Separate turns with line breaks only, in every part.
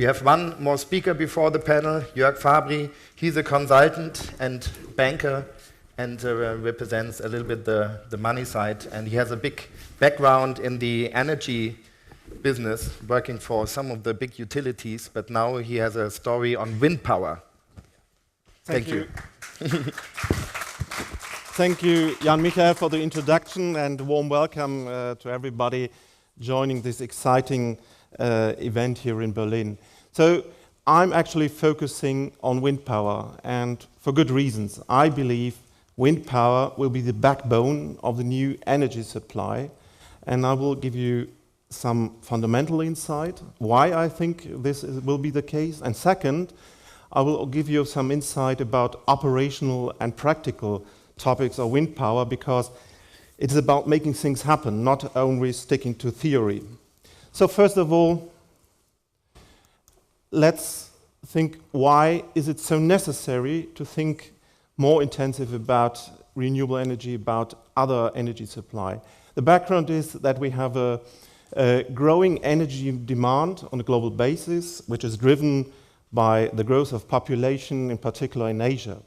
have one more speaker before the panel, Joerg Fabri. He's a consultant and banker and represents a little bit the money side. And he has a big background in the energy business, working for some of the big utilities, but now he has a story on wind power. Thank you.
Thank you, Jan Michael, for the introduction, and a warm welcome to everybody joining this exciting event here in Berlin. So I'm actually focusing on wind power, and for good reasons. I believe wind power will be the backbone of the new energy supply, and I will give you some fundamental insight why I think this will be the case. And second, I will give you some insight about operational and practical topics of wind power, because it's about making things happen, not only sticking to theory. So first of all, let's think, why is it so necessary to think more intensive about renewable energy, about other energy supply? The background is that we have a growing energy demand on a global basis, which is driven by the growth of population, in particular in Asia.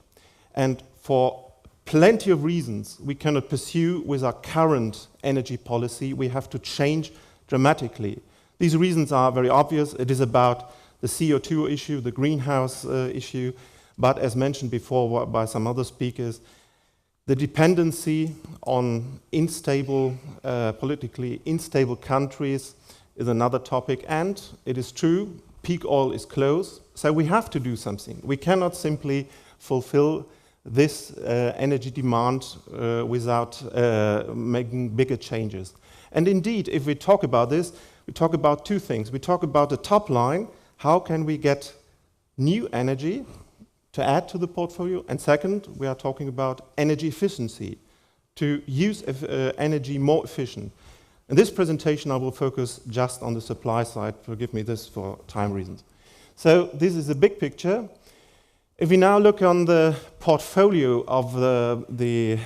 And for plenty of reasons we cannot pursue with our current energy policy, we have to change dramatically. These reasons are very obvious. It is about the CO2 issue, the greenhouse issue, but as mentioned before by some other speakers, the dependency on unstable, politically unstable countries is another topic, and it is true, peak oil is close, so we have to do something. We cannot simply fulfill this energy demand without making bigger changes. And indeed, if we talk about this, we talk about two things. We talk about the top line, how can we get new energy to add to the portfolio, and second, we are talking about energy efficiency, to use energy more efficient. In this presentation, I will focus just on the supply side. Forgive me this for time reasons. So this is a big picture. If we now look on the portfolio of the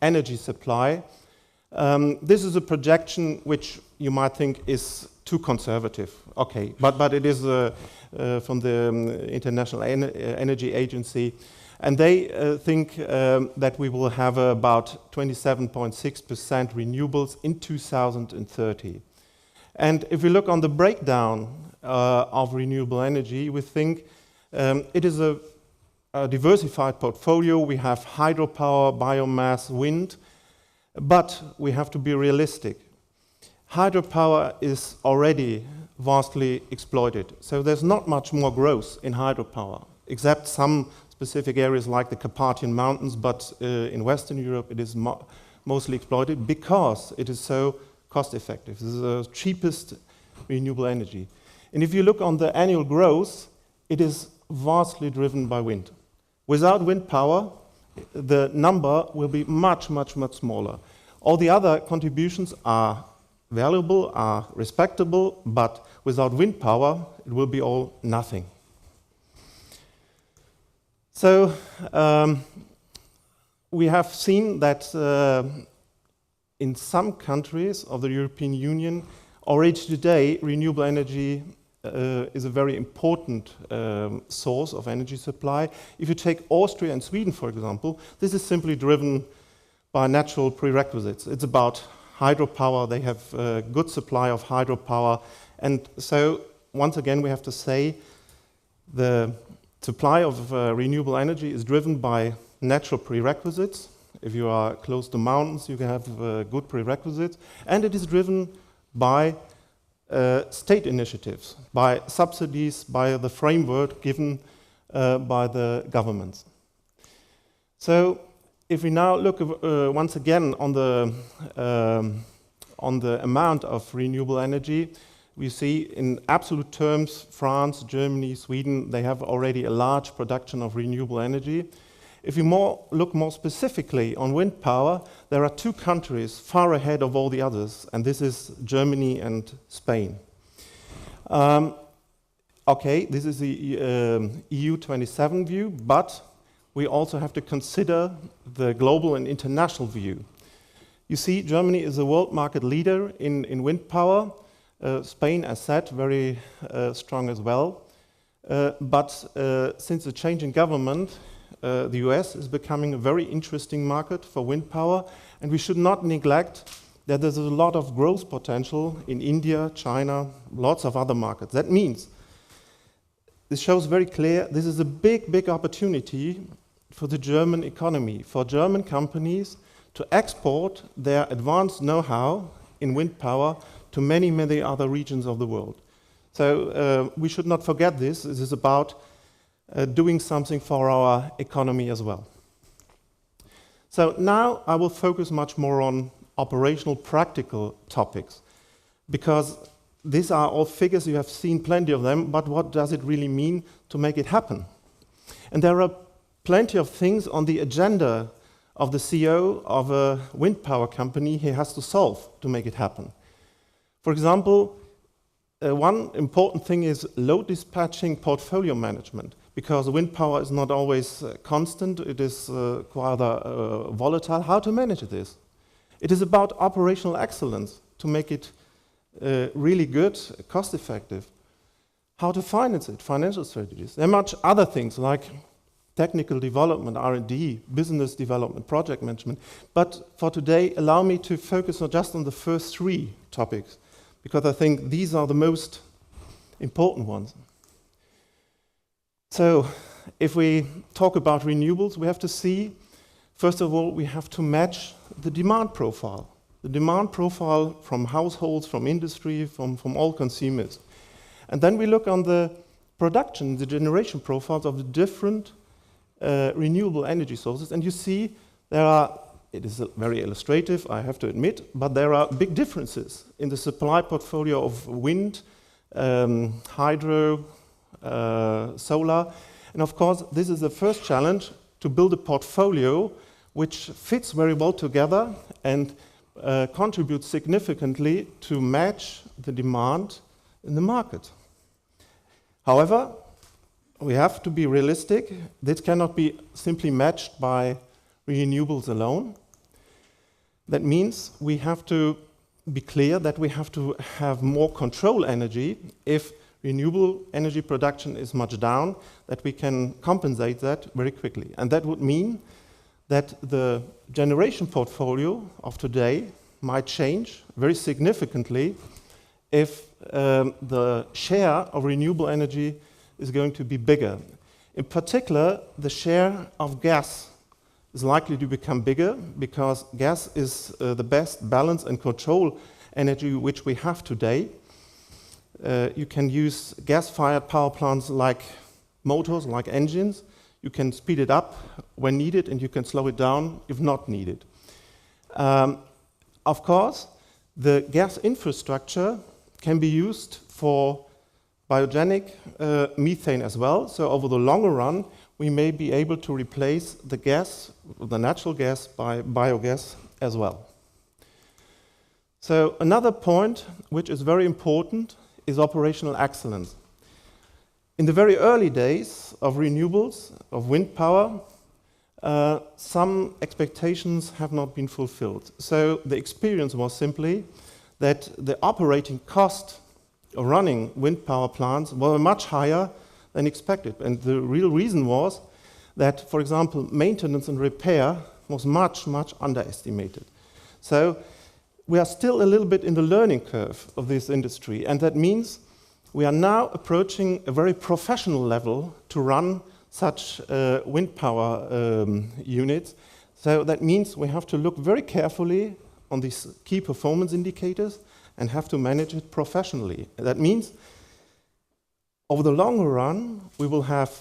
energy supply, this is a projection which you might think is too conservative. Okay, but it is from the International Energy Agency, and they think that we will have about 27.6% renewables in 2030. And if we look on the breakdown of renewable energy, we think it is a diversified portfolio. We have hydropower, biomass, wind, but we have to be realistic. Hydropower is already vastly exploited, so there's not much more growth in hydropower, except some specific areas like the Carpathian Mountains, but in Western Europe it is mostly exploited because it is so cost effective. This is the cheapest renewable energy. And if you look on the annual growth, it is vastly driven by wind. Without wind power, the number will be much, much, much smaller. All the other contributions are valuable, are respectable, but without wind power, it will be all nothing. So we have seen that in some countries of the European Union, already today, renewable energy is a very important source of energy supply. If you take Austria and Sweden, for example, this is simply driven by natural prerequisites. It's about hydropower. They have a good supply of hydropower. And so, once again, we have to say the supply of renewable energy is driven by natural prerequisites. If you are close to mountains, you can have good prerequisites. And it is driven by state initiatives, by subsidies, by the framework given by the governments. So, if we now look once again on the amount of renewable energy, we see in absolute terms, France, Germany, Sweden, they have already a large production of renewable energy. If we look more specifically on wind power, there are two countries far ahead of all the others, and this is Germany and Spain. Okay, this is the EU 27 view, but we also have to consider the global and international view. You see, Germany is a world market leader in wind power. Spain, as said, very strong as well. but since the change in government, the US is becoming a very interesting market for wind power, and we should not neglect that there's a lot of growth potential in India, China, lots of other markets. That means this shows very clear this is a big, big opportunity for the German economy, for German companies to export their advanced know-how in wind power to many, many other regions of the world. So we should not forget this. This is about doing something for our economy as well. So now I will focus much more on operational, practical topics, because these are all figures, you have seen plenty of them, but what does it really mean to make it happen? And there are plenty of things on the agenda of the CEO of a wind power company he has to solve to make it happen. For example, one important thing is load dispatching portfolio management, because wind power is not always constant, it is quite volatile. How to manage this? It is about operational excellence to make it really good, cost effective. How to finance it, financial strategies. There are much other things like technical development, R&D, business development, project management. But for today, allow me to focus just on the first three topics, because I think these are the most important ones. So if we talk about renewables, we have to see, first of all, we have to match the demand profile. The demand profile from households, from industry, from all consumers. And then we look on the production, the generation profiles of the different renewable energy sources, and you see there are, it is very illustrative, I have to admit, but there are big differences in the supply portfolio of wind, hydro, solar. And of course, this is the first challenge, to build a portfolio which fits very well together and contributes significantly to match the demand in the market. However, we have to be realistic. This cannot be simply matched by renewables alone. That means we have to be clear that we have to have more control energy if renewable energy production is much down, that we can compensate that very quickly. And that would mean that the generation portfolio of today might change very significantly if the share of renewable energy is going to be bigger. In particular, the share of gas is likely to become bigger, because gas is the best balance and control energy which we have today. You can use gas-fired power plants like motors, like engines. You can speed it up when needed, and you can slow it down if not needed. Of course, the gas infrastructure can be used for biogenic methane as well. So over the longer run, we may be able to replace the gas, the natural gas, by biogas as well. So another point which is very important is operational excellence. In the very early days of renewables, of wind power, some expectations have not been fulfilled. So the experience was simply that the operating cost of running wind power plants were much higher than expected. And the real reason was that, for example, maintenance and repair was much, much underestimated. So we are still a little bit in the learning curve of this industry, and that means we are now approaching a very professional level to run such wind power units. So that means we have to look very carefully on these key performance indicators and have to manage it professionally. That means over the longer run, we will have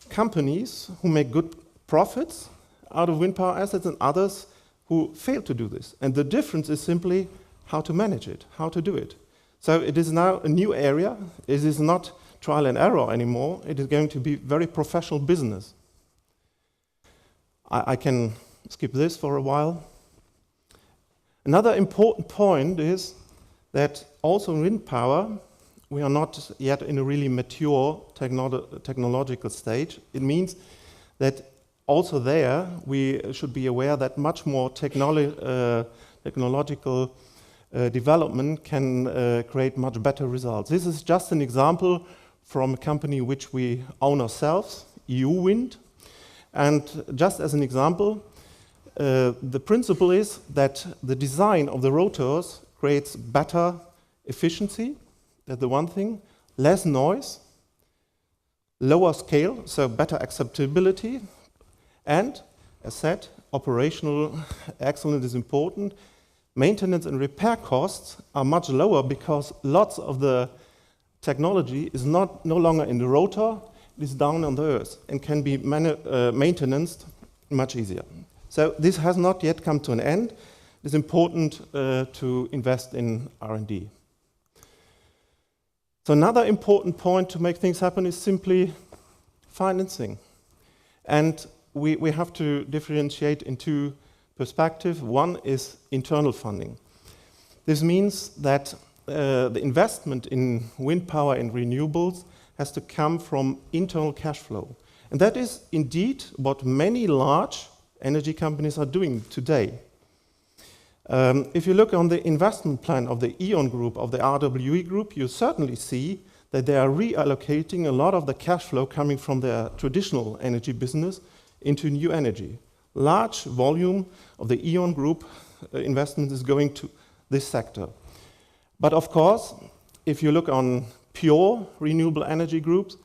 companies who make good profits out of wind power assets and others who fail to do this. And the difference is simply how to manage it, how to do it. So it is now a new area. It is not trial and error anymore. It is going to be very professional business. I can skip this for a while. Another important point is that also in wind power, we are not yet in a really mature technological stage. It means that also there, we should be aware that much more technological development can create much better results. This is just an example from a company which we own ourselves, EU Wind. And just as an example, the principle is that the design of the rotors creates better efficiency, that's the one thing, less noise, lower scale, so better acceptability, and, as said, operational excellence is important. Maintenance and repair costs are much lower because lots of the technology is no longer in the rotor, it is down on the earth and can be maintained much easier. So this has not yet come to an end. It's important to invest in R&D. So another important point to make things happen is simply financing. And we have to differentiate in two perspectives. One is internal funding. This means that the investment in wind power and renewables has to come from internal cash flow. And that is indeed what many large energy companies are doing today. If you look on the investment plan of the E.ON Group, of the RWE Group, you certainly see that they are reallocating a lot of the cash flow coming from their traditional energy business into new energy. Large volume of the E.ON Group investment is going to this sector. But of course, if you look on pure renewable energy groups,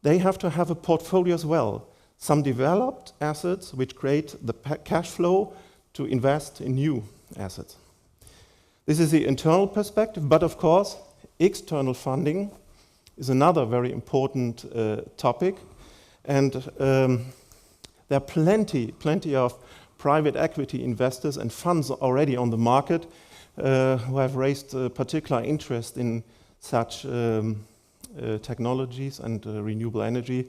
they have to have a portfolio as well. Some developed assets which create the cash flow to invest in new assets. This is the internal perspective, but of course, external funding is another very important topic. And there are plenty of private equity investors and funds already on the market who have raised particular interest in such technologies and renewable energy.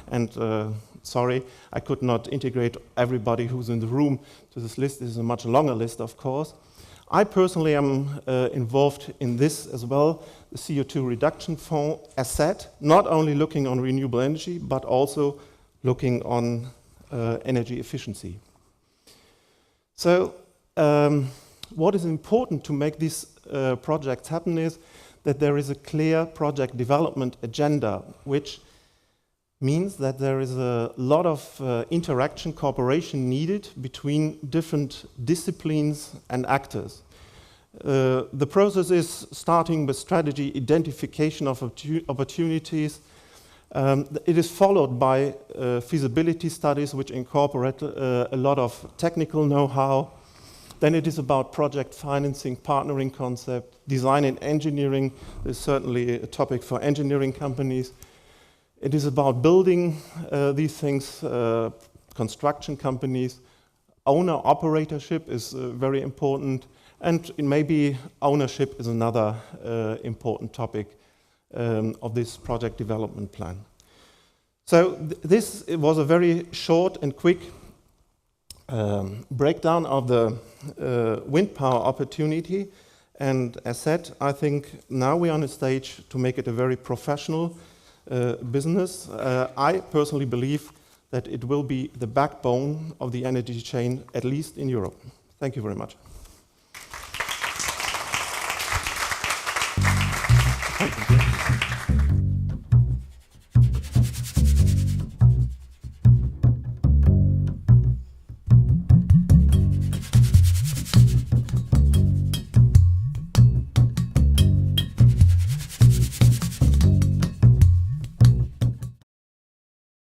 And sorry, I could not integrate everybody who's in the room to this list. This is a much longer list, of course. I personally am involved in this as well, the CO2 reduction fund, as said, not only looking on renewable energy, but also looking on energy efficiency. So what is important to make these projects happen is that there is a clear project development agenda, which means that there is a lot of interaction, cooperation needed between different disciplines and actors. The process is starting with strategy, identification of opportunities. It is followed by feasibility studies which incorporate a lot of technical know-how. Then it is about project financing, partnering concept, design and engineering is certainly a topic for engineering companies. It is about building these things, construction companies. Owner-operatorship is very important, and maybe ownership is another important topic of this project development plan. So this was a very short and quick breakdown of the wind power opportunity. And as said, I think now we are on a stage to make it a very professional business. I personally believe that it will be the backbone of the energy chain, at least in Europe. Thank you very much. Thank you.